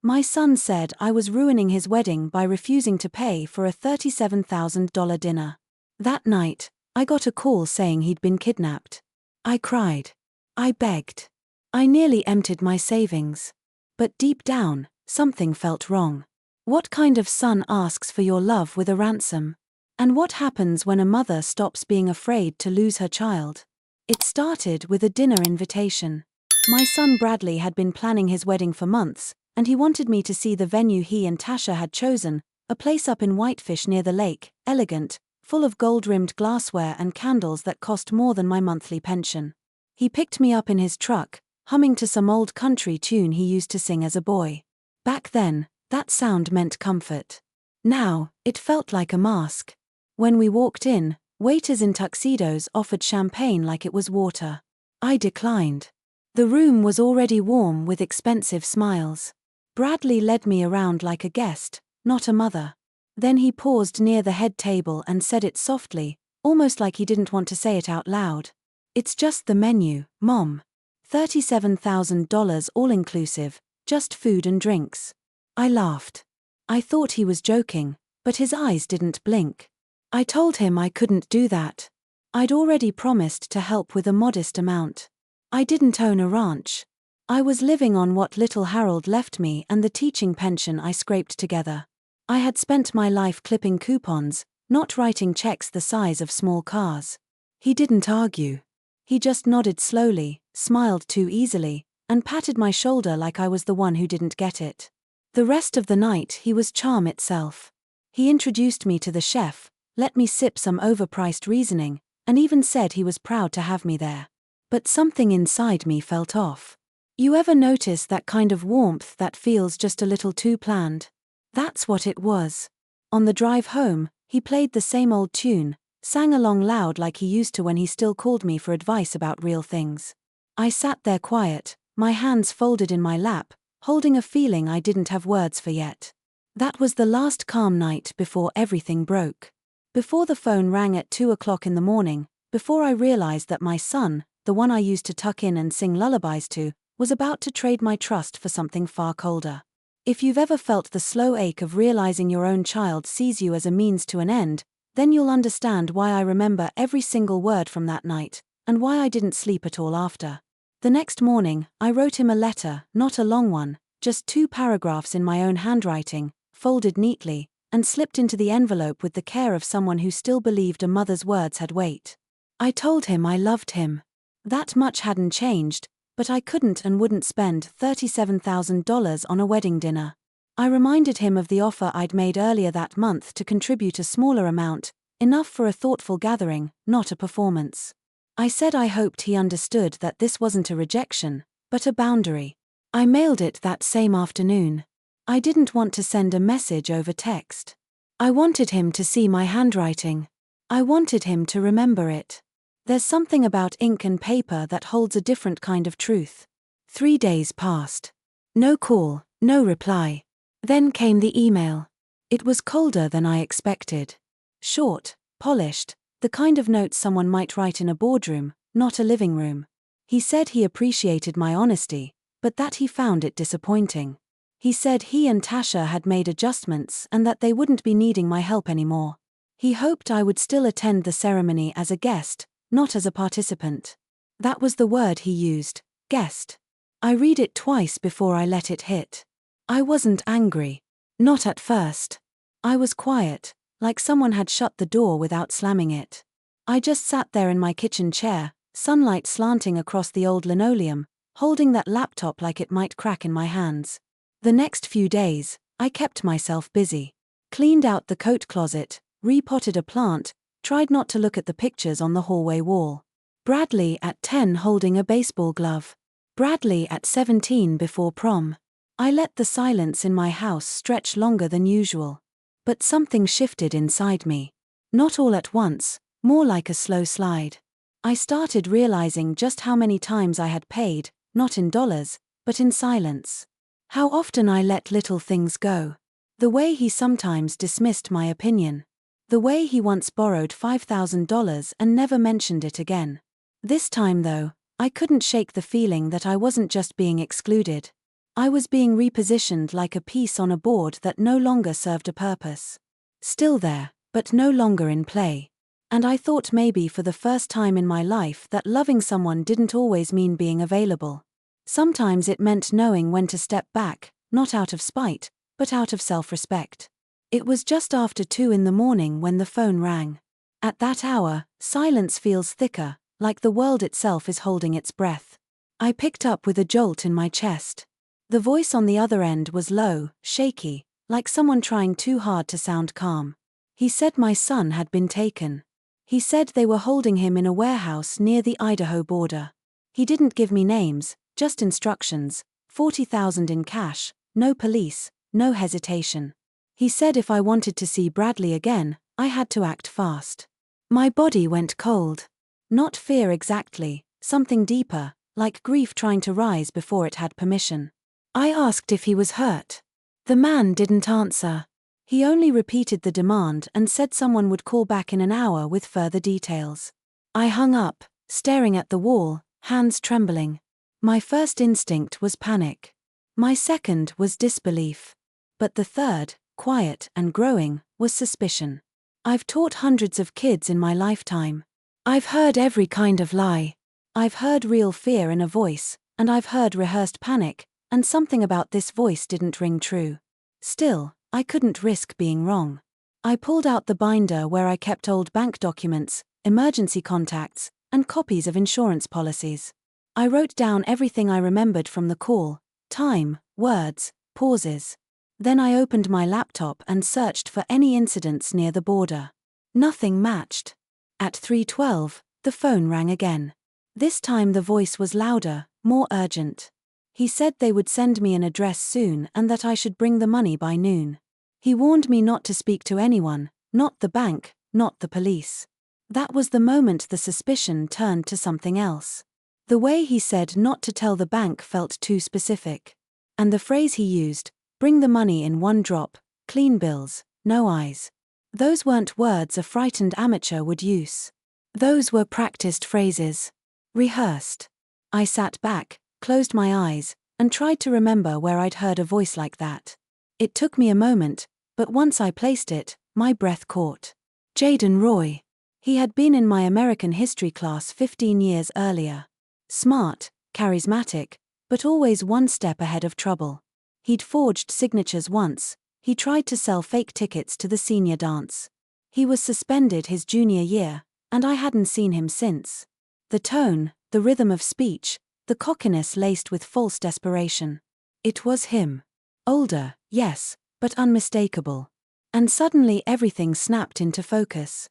My son said I was ruining his wedding by refusing to pay for a $37,000 dinner. That night, I got a call saying he'd been kidnapped. I cried. I begged. I nearly emptied my savings. But deep down, something felt wrong. What kind of son asks for your love with a ransom? And what happens when a mother stops being afraid to lose her child? It started with a dinner invitation. My son Bradley had been planning his wedding for months, and he wanted me to see the venue he and Tasha had chosen, a place up in Whitefish near the lake, elegant, full of gold-rimmed glassware and candles that cost more than my monthly pension. He picked me up in his truck, humming to some old country tune he used to sing as a boy. Back then, that sound meant comfort. Now, it felt like a mask. When we walked in, waiters in tuxedos offered champagne like it was water. I declined. The room was already warm with expensive smiles. Bradley led me around like a guest, not a mother. Then he paused near the head table and said it softly, almost like he didn't want to say it out loud. "It's just the menu, Mom. $37,000 all-inclusive, just food and drinks." I laughed. I thought he was joking, but his eyes didn't blink. I told him I couldn't do that. I'd already promised to help with a modest amount. I didn't own a ranch. I was living on what little Harold left me and the teaching pension I scraped together. I had spent my life clipping coupons, not writing checks the size of small cars. He didn't argue. He just nodded slowly, smiled too easily, and patted my shoulder like I was the one who didn't get it. The rest of the night he was charm itself. He introduced me to the chef, let me sip some overpriced Riesling, and even said he was proud to have me there. But something inside me felt off. You ever notice that kind of warmth that feels just a little too planned? That's what it was. On the drive home, he played the same old tune, sang along loud like he used to when he still called me for advice about real things. I sat there quiet, my hands folded in my lap, holding a feeling I didn't have words for yet. That was the last calm night before everything broke. Before the phone rang at 2 o'clock in the morning, before I realized that my son, the one I used to tuck in and sing lullabies to, was about to trade my trust for something far colder. If you've ever felt the slow ache of realizing your own child sees you as a means to an end, then you'll understand why I remember every single word from that night, and why I didn't sleep at all after. The next morning, I wrote him a letter, not a long one, just 2 paragraphs in my own handwriting, folded neatly, and slipped into the envelope with the care of someone who still believed a mother's words had weight. I told him I loved him. That much hadn't changed, but I couldn't and wouldn't spend $37,000 on a wedding dinner. I reminded him of the offer I'd made earlier that month to contribute a smaller amount, enough for a thoughtful gathering, not a performance. I said I hoped he understood that this wasn't a rejection, but a boundary. I mailed it that same afternoon. I didn't want to send a message over text. I wanted him to see my handwriting. I wanted him to remember it. There's something about ink and paper that holds a different kind of truth. 3 days passed. No call, no reply. Then came the email. It was colder than I expected. Short, polished, the kind of note someone might write in a boardroom, not a living room. He said he appreciated my honesty, but that he found it disappointing. He said he and Tasha had made adjustments and that they wouldn't be needing my help anymore. He hoped I would still attend the ceremony as a guest, not as a participant. That was the word he used, guest. I read it twice before I let it hit. I wasn't angry. Not at first. I was quiet, like someone had shut the door without slamming it. I just sat there in my kitchen chair, sunlight slanting across the old linoleum, holding that laptop like it might crack in my hands. The next few days, I kept myself busy. Cleaned out the coat closet, repotted a plant, tried not to look at the pictures on the hallway wall. Bradley at 10 holding a baseball glove. Bradley at 17 before prom. I let the silence in my house stretch longer than usual. But something shifted inside me. Not all at once, more like a slow slide. I started realizing just how many times I had paid, not in dollars, but in silence. How often I let little things go. The way he sometimes dismissed my opinion. The way he once borrowed $5,000 and never mentioned it again. This time though, I couldn't shake the feeling that I wasn't just being excluded. I was being repositioned like a piece on a board that no longer served a purpose. Still there, but no longer in play. And I thought maybe for the first time in my life that loving someone didn't always mean being available. Sometimes it meant knowing when to step back, not out of spite, but out of self-respect. It was just after 2 in the morning when the phone rang. At that hour, silence feels thicker, like the world itself is holding its breath. I picked up with a jolt in my chest. The voice on the other end was low, shaky, like someone trying too hard to sound calm. He said my son had been taken. He said they were holding him in a warehouse near the Idaho border. He didn't give me names, just instructions, $40,000 in cash, no police, no hesitation. He said if I wanted to see Bradley again, I had to act fast. My body went cold. Not fear exactly, something deeper, like grief trying to rise before it had permission. I asked if he was hurt. The man didn't answer. He only repeated the demand and said someone would call back in an hour with further details. I hung up, staring at the wall, hands trembling. My first instinct was panic. My second was disbelief. But the third, quiet and growing, was suspicion. I've taught hundreds of kids in my lifetime. I've heard every kind of lie. I've heard real fear in a voice, and I've heard rehearsed panic, and something about this voice didn't ring true. Still, I couldn't risk being wrong. I pulled out the binder where I kept old bank documents, emergency contacts, and copies of insurance policies. I wrote down everything I remembered from the call: time, words, pauses. Then I opened my laptop and searched for any incidents near the border. Nothing matched. At 3:12, the phone rang again. This time the voice was louder, more urgent. He said they would send me an address soon and that I should bring the money by noon. He warned me not to speak to anyone, not the bank, not the police. That was the moment the suspicion turned to something else. The way he said not to tell the bank felt too specific. And the phrase he used, bring the money in one drop, clean bills, no eyes. Those weren't words a frightened amateur would use. Those were practiced phrases. Rehearsed. I sat back, closed my eyes, and tried to remember where I'd heard a voice like that. It took me a moment, but once I placed it, my breath caught. Jaden Roy. He had been in my American history class 15 years earlier. Smart, charismatic, but always one step ahead of trouble. He'd forged signatures once. He tried to sell fake tickets to the senior dance. He was suspended his junior year, and I hadn't seen him since. The tone, the rhythm of speech, the cockiness laced with false desperation. It was him. Older, yes, but unmistakable. And suddenly everything snapped into focus.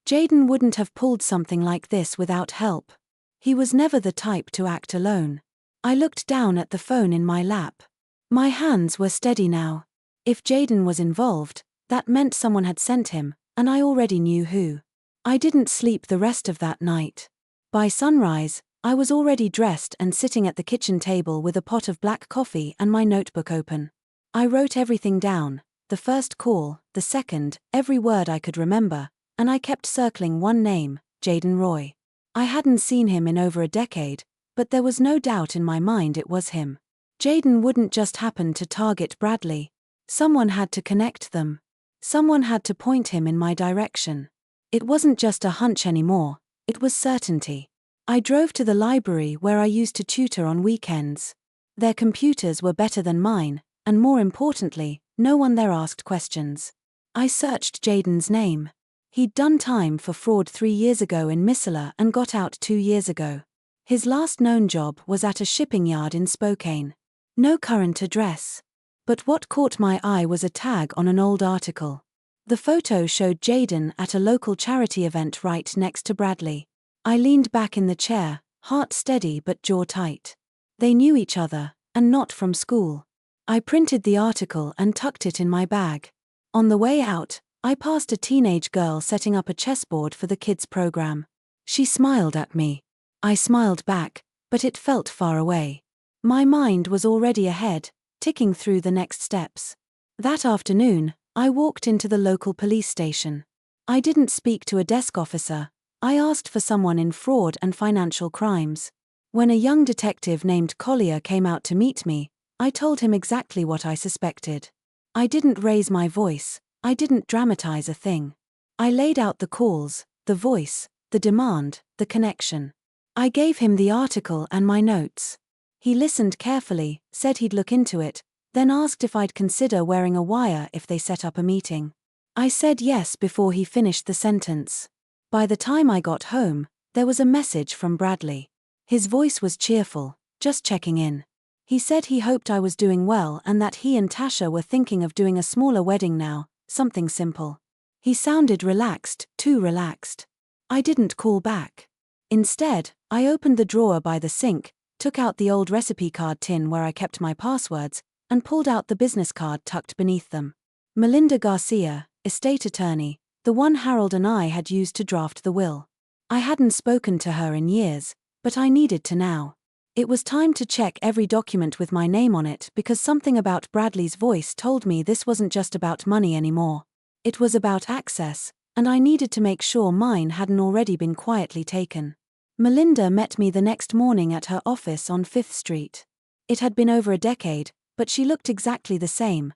Jaden wouldn't have pulled something like this without help. He was never the type to act alone. I looked down at the phone in my lap. My hands were steady now. If Jaden was involved, that meant someone had sent him, and I already knew who. I didn't sleep the rest of that night. By sunrise, I was already dressed and sitting at the kitchen table with a pot of black coffee and my notebook open. I wrote everything down, the first call, the second, every word I could remember, and I kept circling one name, Jaden Roy. I hadn't seen him in over a decade, but there was no doubt in my mind it was him. Jaden wouldn't just happen to target Bradley. Someone had to connect them. Someone had to point him in my direction. It wasn't just a hunch anymore, it was certainty. I drove to the library where I used to tutor on weekends. Their computers were better than mine, and more importantly, no one there asked questions. I searched Jaden's name. He'd done time for fraud 3 years ago in Missoula and got out 2 years ago. His last known job was at a shipping yard in Spokane. No current address. But what caught my eye was a tag on an old article. The photo showed Jaden at a local charity event right next to Bradley. I leaned back in the chair, heart steady but jaw tight. They knew each other, and not from school. I printed the article and tucked it in my bag. On the way out, I passed a teenage girl setting up a chessboard for the kids' program. She smiled at me. I smiled back, but it felt far away. My mind was already ahead, ticking through the next steps. That afternoon, I walked into the local police station. I didn't speak to a desk officer. I asked for someone in fraud and financial crimes. When a young detective named Collier came out to meet me, I told him exactly what I suspected. I didn't raise my voice, I didn't dramatize a thing. I laid out the calls, the voice, the demand, the connection. I gave him the article and my notes. He listened carefully, said he'd look into it, then asked if I'd consider wearing a wire if they set up a meeting. I said yes before he finished the sentence. By the time I got home, there was a message from Bradley. His voice was cheerful, just checking in. He said he hoped I was doing well and that he and Tasha were thinking of doing a smaller wedding now, something simple. He sounded relaxed, too relaxed. I didn't call back. Instead, I opened the drawer by the sink, took out the old recipe card tin where I kept my passwords, and pulled out the business card tucked beneath them. Melinda Garcia, estate attorney, the one Harold and I had used to draft the will. I hadn't spoken to her in years, but I needed to now. It was time to check every document with my name on it because something about Bradley's voice told me this wasn't just about money anymore. It was about access, and I needed to make sure mine hadn't already been quietly taken. Melinda met me the next morning at her office on 5th Street. It had been over a decade, but she looked exactly the same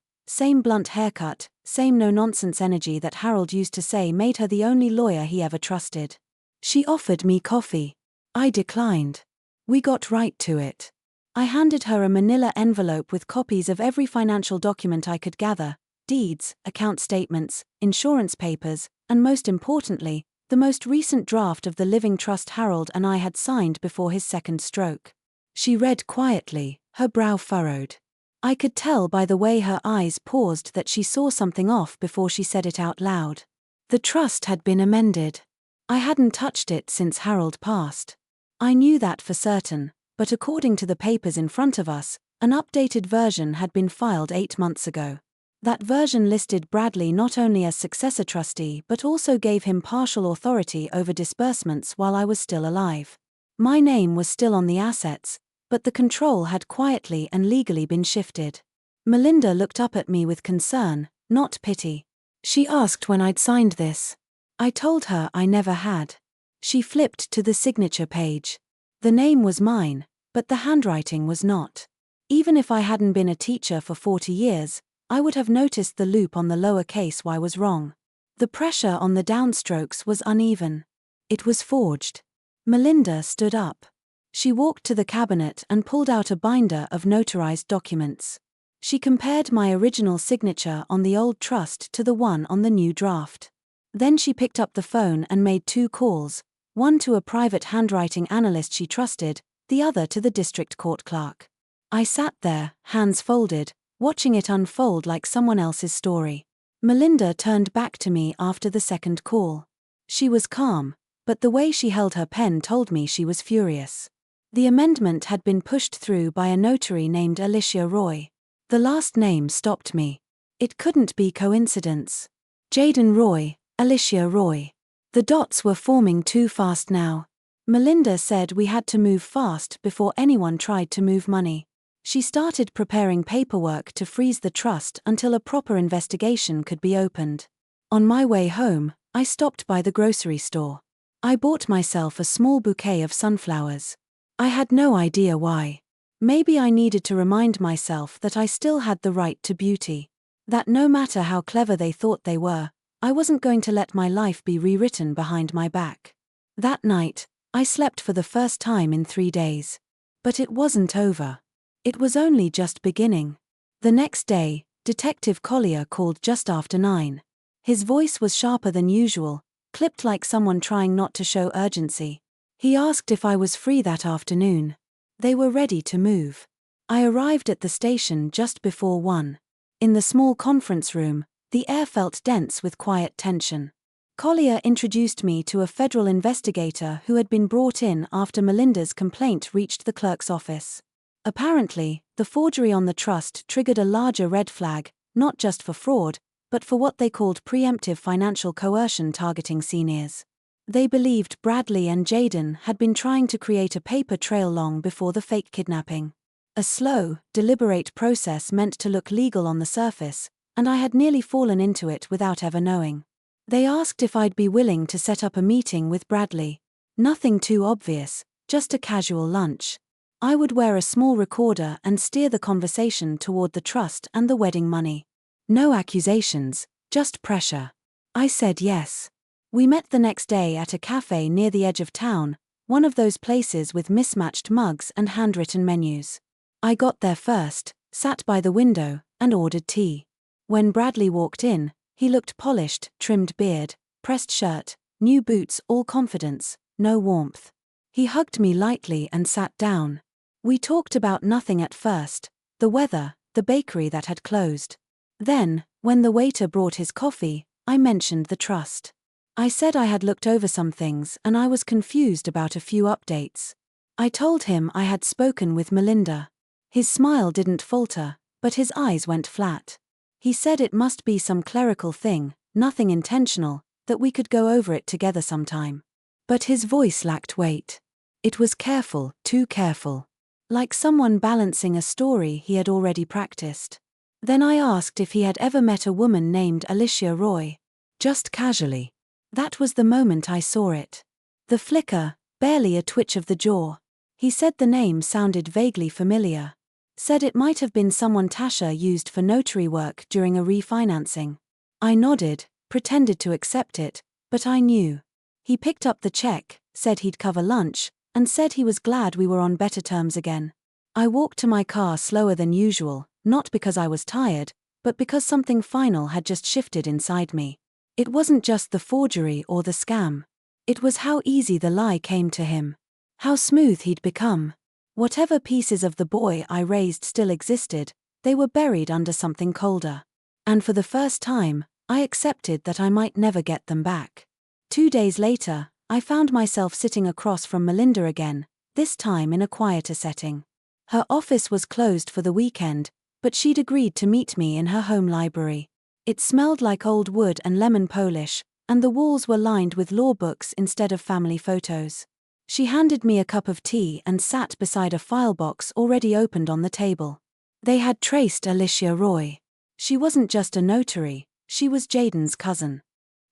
blunt haircut, same no-nonsense energy that Harold used to say made her the only lawyer he ever trusted. She offered me coffee. I declined. We got right to it. I handed her a manila envelope with copies of every financial document I could gather, deeds, account statements, insurance papers, and most importantly, the most recent draft of the living trust Harold and I had signed before his second stroke. She read quietly, her brow furrowed. I could tell by the way her eyes paused that she saw something off before she said it out loud. The trust had been amended. I hadn't touched it since Harold passed. I knew that for certain, but according to the papers in front of us, an updated version had been filed 8 months ago. That version listed Bradley not only as successor trustee but also gave him partial authority over disbursements while I was still alive. My name was still on the assets, but the control had quietly and legally been shifted. Melinda looked up at me with concern, not pity. She asked when I'd signed this. I told her I never had. She flipped to the signature page. The name was mine, but the handwriting was not. Even if I hadn't been a teacher for 40 years, I would have noticed the loop on the lower case Y was wrong. The pressure on the downstrokes was uneven. It was forged. Melinda stood up. She walked to the cabinet and pulled out a binder of notarized documents. She compared my original signature on the old trust to the one on the new draft. Then she picked up the phone and made 2 calls, one to a private handwriting analyst she trusted, the other to the district court clerk. I sat there, hands folded, watching it unfold like someone else's story. Melinda turned back to me after the second call. She was calm, but the way she held her pen told me she was furious. The amendment had been pushed through by a notary named Alicia Roy. The last name stopped me. It couldn't be coincidence. Jaden Roy, Alicia Roy. The dots were forming too fast now. Melinda said we had to move fast before anyone tried to move money. She started preparing paperwork to freeze the trust until a proper investigation could be opened. On my way home, I stopped by the grocery store. I bought myself a small bouquet of sunflowers. I had no idea why. Maybe I needed to remind myself that I still had the right to beauty. That no matter how clever they thought they were, I wasn't going to let my life be rewritten behind my back. That night, I slept for the first time in 3 days. But it wasn't over. It was only just beginning. The next day, Detective Collier called just after 9. His voice was sharper than usual, clipped like someone trying not to show urgency. He asked if I was free that afternoon. They were ready to move. I arrived at the station just before 1. In the small conference room, the air felt dense with quiet tension. Collier introduced me to a federal investigator who had been brought in after Melinda's complaint reached the clerk's office. Apparently, the forgery on the trust triggered a larger red flag, not just for fraud, but for what they called preemptive financial coercion targeting seniors. They believed Bradley and Jaden had been trying to create a paper trail long before the fake kidnapping. A slow, deliberate process meant to look legal on the surface, and I had nearly fallen into it without ever knowing. They asked if I'd be willing to set up a meeting with Bradley. Nothing too obvious, just a casual lunch. I would wear a small recorder and steer the conversation toward the trust and the wedding money. No accusations, just pressure. I said yes. We met the next day at a cafe near the edge of town, one of those places with mismatched mugs and handwritten menus. I got there first, sat by the window, and ordered tea. When Bradley walked in, he looked polished, trimmed beard, pressed shirt, new boots, all confidence, no warmth. He hugged me lightly and sat down. We talked about nothing at first, the weather, the bakery that had closed. Then, when the waiter brought his coffee, I mentioned the trust. I said I had looked over some things and I was confused about a few updates. I told him I had spoken with Melinda. His smile didn't falter, but his eyes went flat. He said it must be some clerical thing, nothing intentional, that we could go over it together sometime. But his voice lacked weight. It was careful, too careful. Like someone balancing a story he had already practiced. Then I asked if he had ever met a woman named Alicia Roy. Just casually. That was the moment I saw it. The flicker, barely a twitch of the jaw. He said the name sounded vaguely familiar. Said it might have been someone Tasha used for notary work during a refinancing. I nodded, pretended to accept it, but I knew. He picked up the check, said he'd cover lunch, and said he was glad we were on better terms again. I walked to my car slower than usual, not because I was tired, but because something final had just shifted inside me. It wasn't just the forgery or the scam. It was how easy the lie came to him. How smooth he'd become. Whatever pieces of the boy I raised still existed, they were buried under something colder. And for the first time, I accepted that I might never get them back. 2 days later, I found myself sitting across from Melinda again, this time in a quieter setting. Her office was closed for the weekend, but she'd agreed to meet me in her home library. It smelled like old wood and lemon polish, and the walls were lined with law books instead of family photos. She handed me a cup of tea and sat beside a file box already opened on the table. They had traced Alicia Roy. She wasn't just a notary, she was Jaden's cousin.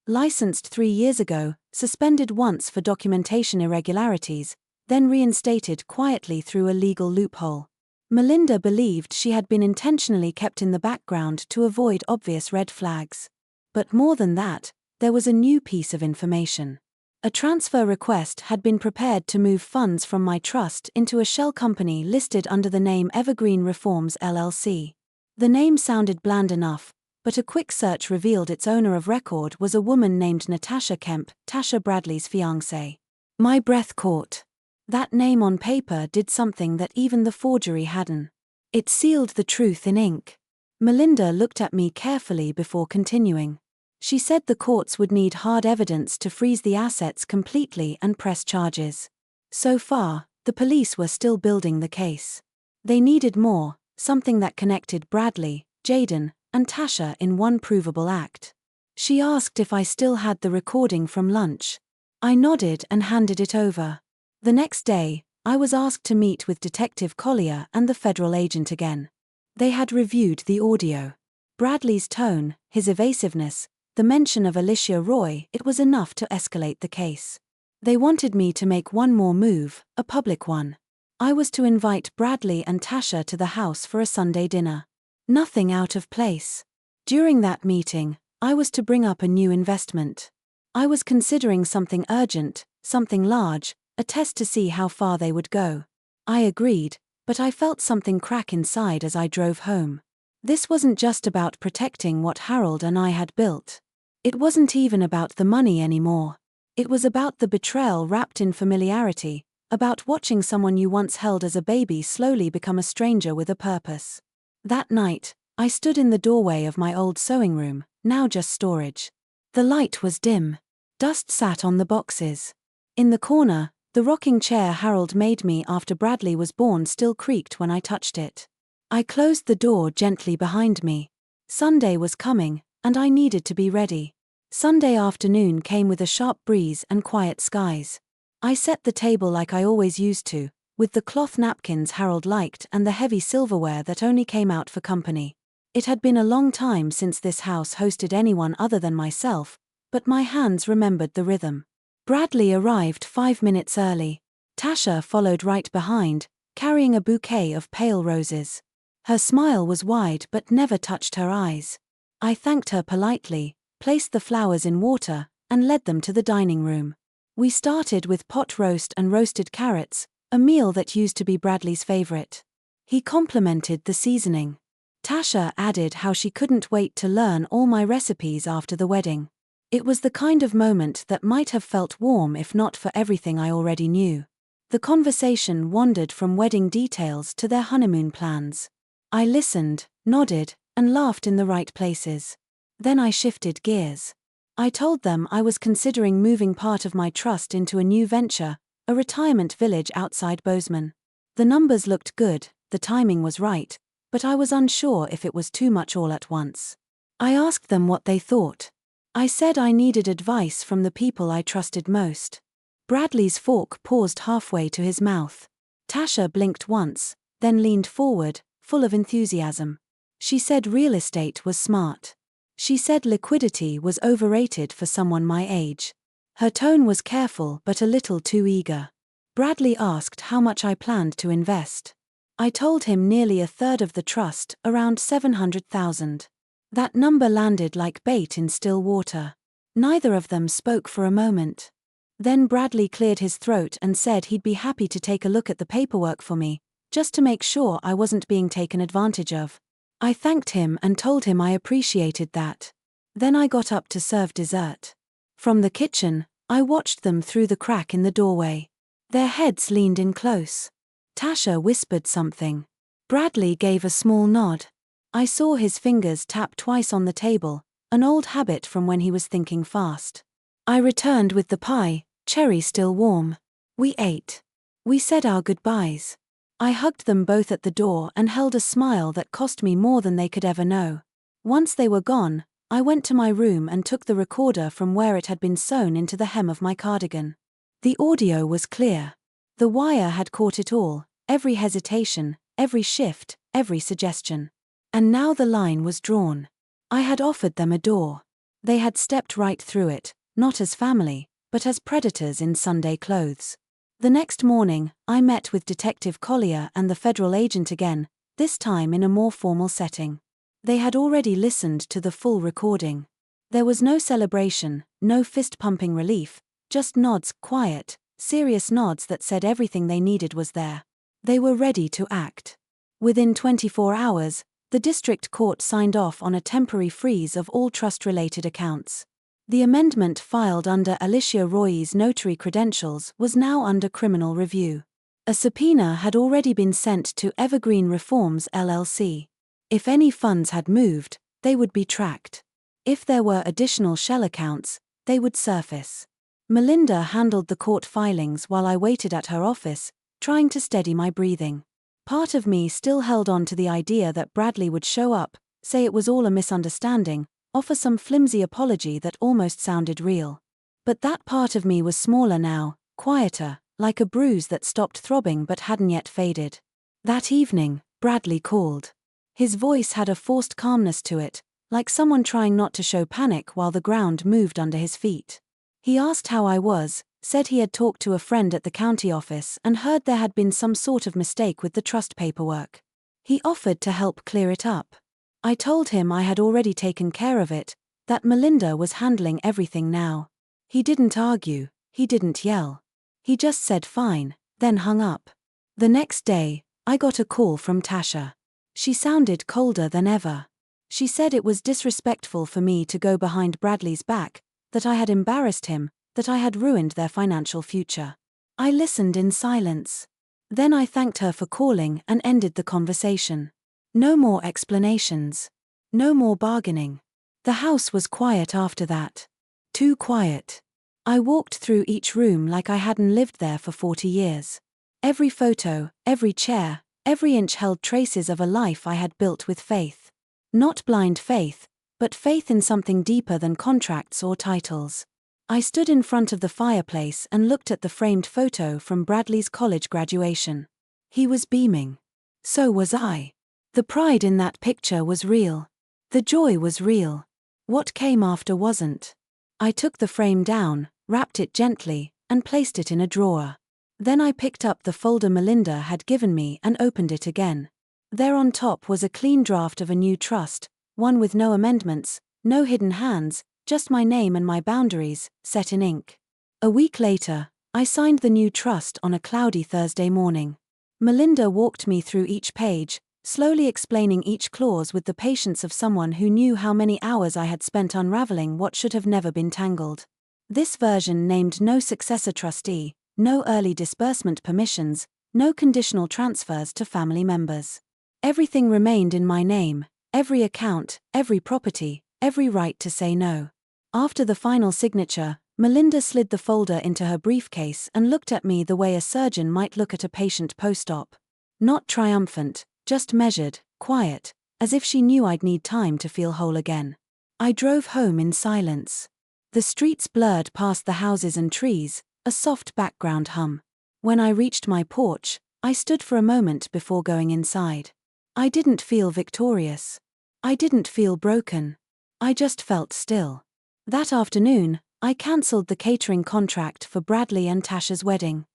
Licensed 3 years ago, suspended once for documentation irregularities, then reinstated quietly through a legal loophole. Melinda believed she had been intentionally kept in the background to avoid obvious red flags. But more than that, there was a new piece of information. A transfer request had been prepared to move funds from my trust into a shell company listed under the name Evergreen Reforms LLC. The name sounded bland enough, but a quick search revealed its owner of record was a woman named Natasha Kemp, Tasha Bradley's fiancée. My breath caught. That name on paper did something that even the forgery hadn't. It sealed the truth in ink. Melinda looked at me carefully before continuing. She said the courts would need hard evidence to freeze the assets completely and press charges. So far, the police were still building the case. They needed more, something that connected Bradley, Jaden, and Tasha in one provable act. She asked if I still had the recording from lunch. I nodded and handed it over. The next day, I was asked to meet with Detective Collier and the federal agent again. They had reviewed the audio. Bradley's tone, his evasiveness, the mention of Alicia Roy, it was enough to escalate the case. They wanted me to make one more move, a public one. I was to invite Bradley and Tasha to the house for a Sunday dinner. Nothing out of place. During that meeting, I was to bring up a new investment. I was considering something urgent, something large, a test to see how far they would go. I agreed, but I felt something crack inside as I drove home. This wasn't just about protecting what Harold and I had built. It wasn't even about the money anymore. It was about the betrayal wrapped in familiarity, about watching someone you once held as a baby slowly become a stranger with a purpose. That night, I stood in the doorway of my old sewing room, now just storage. The light was dim. Dust sat on the boxes. In the corner, the rocking chair Harold made me after Bradley was born still creaked when I touched it. I closed the door gently behind me. Sunday was coming, and I needed to be ready. Sunday afternoon came with a sharp breeze and quiet skies. I set the table like I always used to, with the cloth napkins Harold liked and the heavy silverware that only came out for company. It had been a long time since this house hosted anyone other than myself, but my hands remembered the rhythm. Bradley arrived 5 minutes early. Tasha followed right behind, carrying a bouquet of pale roses. Her smile was wide but never touched her eyes. I thanked her politely, placed the flowers in water, and led them to the dining room. We started with pot roast and roasted carrots, a meal that used to be Bradley's favorite. He complimented the seasoning. Tasha added how she couldn't wait to learn all my recipes after the wedding. It was the kind of moment that might have felt warm if not for everything I already knew. The conversation wandered from wedding details to their honeymoon plans. I listened, nodded, and laughed in the right places. Then I shifted gears. I told them I was considering moving part of my trust into a new venture, a retirement village outside Bozeman. The numbers looked good, the timing was right, but I was unsure if it was too much all at once. I asked them what they thought. I said I needed advice from the people I trusted most. Bradley's fork paused halfway to his mouth. Tasha blinked once, then leaned forward, full of enthusiasm. She said real estate was smart. She said liquidity was overrated for someone my age. Her tone was careful but a little too eager. Bradley asked how much I planned to invest. I told him nearly a third of the trust, around $700,000. That number landed like bait in still water. Neither of them spoke for a moment. Then Bradley cleared his throat and said he'd be happy to take a look at the paperwork for me, just to make sure I wasn't being taken advantage of. I thanked him and told him I appreciated that. Then I got up to serve dessert. From the kitchen, I watched them through the crack in the doorway. Their heads leaned in close. Tasha whispered something. Bradley gave a small nod. I saw his fingers tap twice on the table, an old habit from when he was thinking fast. I returned with the pie, cherry still warm. We ate. We said our goodbyes. I hugged them both at the door and held a smile that cost me more than they could ever know. Once they were gone, I went to my room and took the recorder from where it had been sewn into the hem of my cardigan. The audio was clear. The wire had caught it all, every hesitation, every shift, every suggestion. And now the line was drawn. I had offered them a door. They had stepped right through it, not as family, but as predators in Sunday clothes. The next morning, I met with Detective Collier and the federal agent again, this time in a more formal setting. They had already listened to the full recording. There was no celebration, no fist-pumping relief, just nods, quiet, serious nods that said everything they needed was there. They were ready to act. Within 24 hours, the district court signed off on a temporary freeze of all trust-related accounts. The amendment filed under Alicia Roy's notary credentials was now under criminal review. A subpoena had already been sent to Evergreen Reforms LLC. If any funds had moved, they would be tracked. If there were additional shell accounts, they would surface. Melinda handled the court filings while I waited at her office, trying to steady my breathing. Part of me still held on to the idea that Bradley would show up, say it was all a misunderstanding, offer some flimsy apology that almost sounded real. But that part of me was smaller now, quieter, like a bruise that stopped throbbing but hadn't yet faded. That evening, Bradley called. His voice had a forced calmness to it, like someone trying not to show panic while the ground moved under his feet. He asked how I was, said he had talked to a friend at the county office and heard there had been some sort of mistake with the trust paperwork. He offered to help clear it up. I told him I had already taken care of it, that Melinda was handling everything now. He didn't argue, he didn't yell. He just said fine, then hung up. The next day, I got a call from Tasha. She sounded colder than ever. She said it was disrespectful for me to go behind Bradley's back, that I had embarrassed him, that I had ruined their financial future. I listened in silence. Then I thanked her for calling and ended the conversation. No more explanations. No more bargaining. The house was quiet after that. Too quiet. I walked through each room like I hadn't lived there for 40 years. Every photo, every chair, every inch held traces of a life I had built with faith. Not blind faith, but faith in something deeper than contracts or titles. I stood in front of the fireplace and looked at the framed photo from Bradley's college graduation. He was beaming. So was I. The pride in that picture was real. The joy was real. What came after wasn't. I took the frame down, wrapped it gently, and placed it in a drawer. Then I picked up the folder Melinda had given me and opened it again. There on top was a clean draft of a new trust, one with no amendments, no hidden hands, just my name and my boundaries, set in ink. A week later, I signed the new trust on a cloudy Thursday morning. Melinda walked me through each page, slowly explaining each clause with the patience of someone who knew how many hours I had spent unraveling what should have never been tangled. This version named no successor trustee, no early disbursement permissions, no conditional transfers to family members. Everything remained in my name, every account, every property, every right to say no. After the final signature, Melinda slid the folder into her briefcase and looked at me the way a surgeon might look at a patient post-op. Not triumphant, just measured, quiet, as if she knew I'd need time to feel whole again. I drove home in silence. The streets blurred past the houses and trees, a soft background hum. When I reached my porch, I stood for a moment before going inside. I didn't feel victorious. I didn't feel broken. I just felt still. That afternoon, I cancelled the catering contract for Bradley and Tasha's wedding.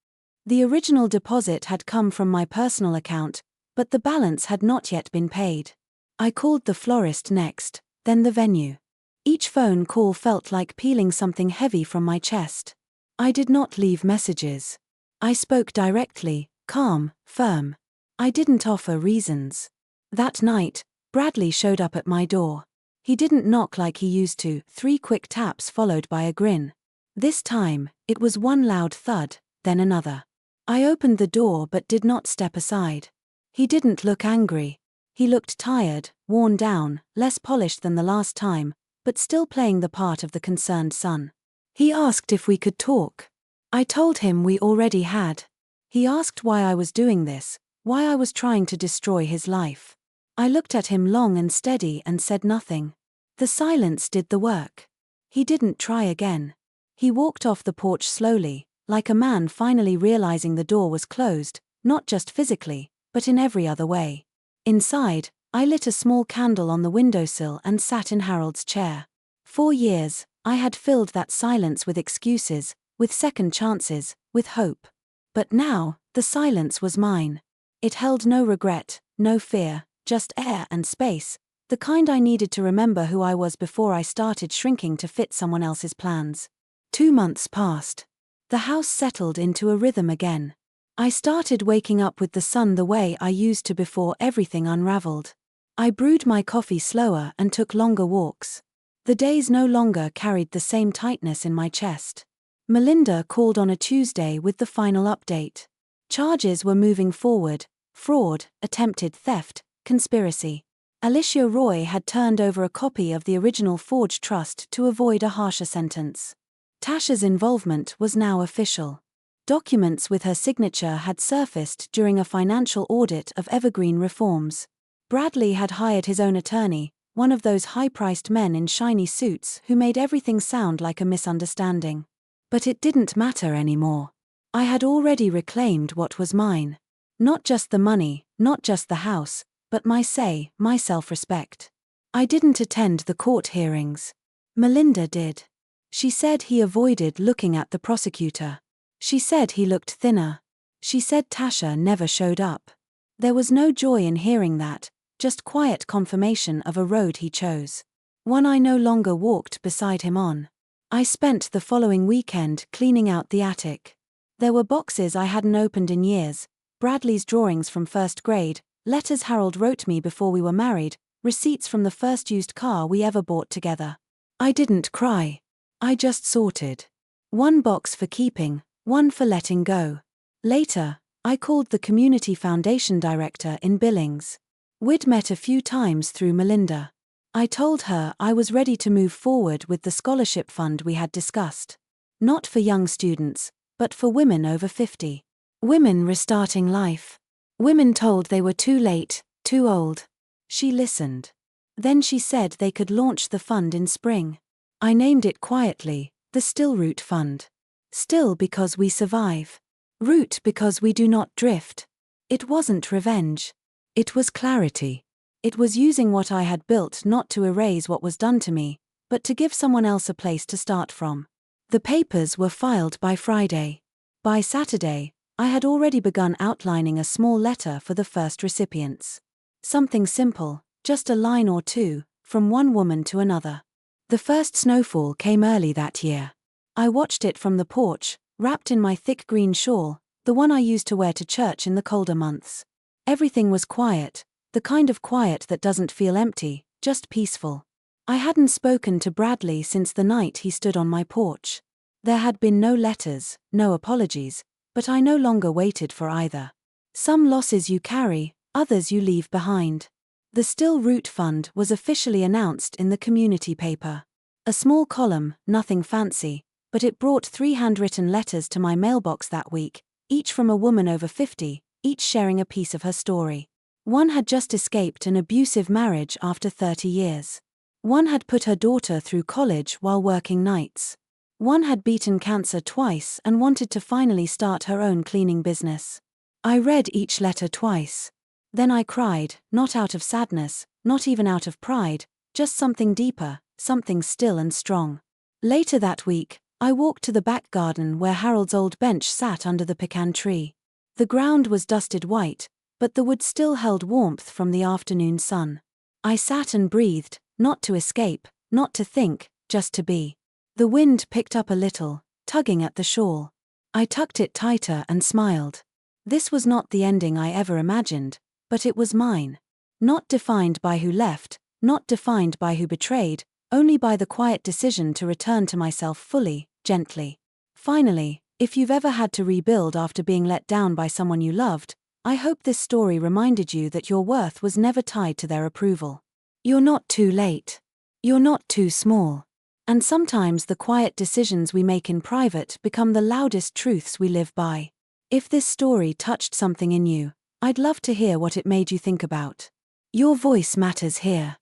The original deposit had come from my personal account, but the balance had not yet been paid. I called the florist next, then the venue. Each phone call felt like peeling something heavy from my chest. I did not leave messages. I spoke directly, calm, firm. I didn't offer reasons. That night, Bradley showed up at my door. He didn't knock like he used to, 3 quick taps followed by a grin. This time, it was one loud thud, then another. I opened the door but did not step aside. He didn't look angry. He looked tired, worn down, less polished than the last time, but still playing the part of the concerned son. He asked if we could talk. I told him we already had. He asked why I was doing this, why I was trying to destroy his life. I looked at him long and steady and said nothing. The silence did the work. He didn't try again. He walked off the porch slowly, like a man finally realizing the door was closed, not just physically, but in every other way. Inside, I lit a small candle on the windowsill and sat in Harold's chair. 4 years, I had filled that silence with excuses, with second chances, with hope. But now, the silence was mine. It held no regret, no fear, just air and space, the kind I needed to remember who I was before I started shrinking to fit someone else's plans. 2 months passed. The house settled into a rhythm again. I started waking up with the sun the way I used to before everything unraveled. I brewed my coffee slower and took longer walks. The days no longer carried the same tightness in my chest. Melinda called on a Tuesday with the final update. Charges were moving forward: fraud, attempted theft, conspiracy. Alicia Roy had turned over a copy of the original forged trust to avoid a harsher sentence. Tasha's involvement was now official. Documents with her signature had surfaced during a financial audit of Evergreen Reforms. Bradley had hired his own attorney, one of those high-priced men in shiny suits who made everything sound like a misunderstanding. But it didn't matter anymore. I had already reclaimed what was mine. Not just the money, not just the house, but my say, my self-respect. I didn't attend the court hearings. Melinda did. She said he avoided looking at the prosecutor. She said he looked thinner. She said Tasha never showed up. There was no joy in hearing that, just quiet confirmation of a road he chose. One I no longer walked beside him on. I spent the following weekend cleaning out the attic. There were boxes I hadn't opened in years, Bradley's drawings from first grade, letters Harold wrote me before we were married, receipts from the first used car we ever bought together. I didn't cry. I just sorted. 1 box for keeping, 1 for letting go. Later, I called the Community Foundation director in Billings. We'd met a few times through Melinda. I told her I was ready to move forward with the scholarship fund we had discussed. Not for young students, but for women over 50. Women restarting life. Women told they were too late, too old. She listened. Then she said they could launch the fund in spring. I named it quietly, the Still Root Fund. Still because we survive. Root because we do not drift. It wasn't revenge. It was clarity. It was using what I had built not to erase what was done to me, but to give someone else a place to start from. The papers were filed by Friday. By Saturday, I had already begun outlining a small letter for the first recipients. Something simple, just a line or two, from one woman to another. The first snowfall came early that year. I watched it from the porch, wrapped in my thick green shawl, the one I used to wear to church in the colder months. Everything was quiet, the kind of quiet that doesn't feel empty, just peaceful. I hadn't spoken to Bradley since the night he stood on my porch. There had been no letters, no apologies, but I no longer waited for either. Some losses you carry, others you leave behind. The Still Root Fund was officially announced in the community paper. A small column, nothing fancy, but it brought 3 handwritten letters to my mailbox that week, each from a woman over 50, each sharing a piece of her story. One had just escaped an abusive marriage after 30 years. One had put her daughter through college while working nights. One had beaten cancer twice and wanted to finally start her own cleaning business. I read each letter twice. Then I cried, not out of sadness, not even out of pride, just something deeper, something still and strong. Later that week, I walked to the back garden where Harold's old bench sat under the pecan tree. The ground was dusted white, but the wood still held warmth from the afternoon sun. I sat and breathed, not to escape, not to think, just to be. The wind picked up a little, tugging at the shawl. I tucked it tighter and smiled. This was not the ending I ever imagined, but it was mine. Not defined by who left, not defined by who betrayed, only by the quiet decision to return to myself fully, gently. Finally, if you've ever had to rebuild after being let down by someone you loved, I hope this story reminded you that your worth was never tied to their approval. You're not too late. You're not too small. And sometimes the quiet decisions we make in private become the loudest truths we live by. If this story touched something in you, I'd love to hear what it made you think about. Your voice matters here.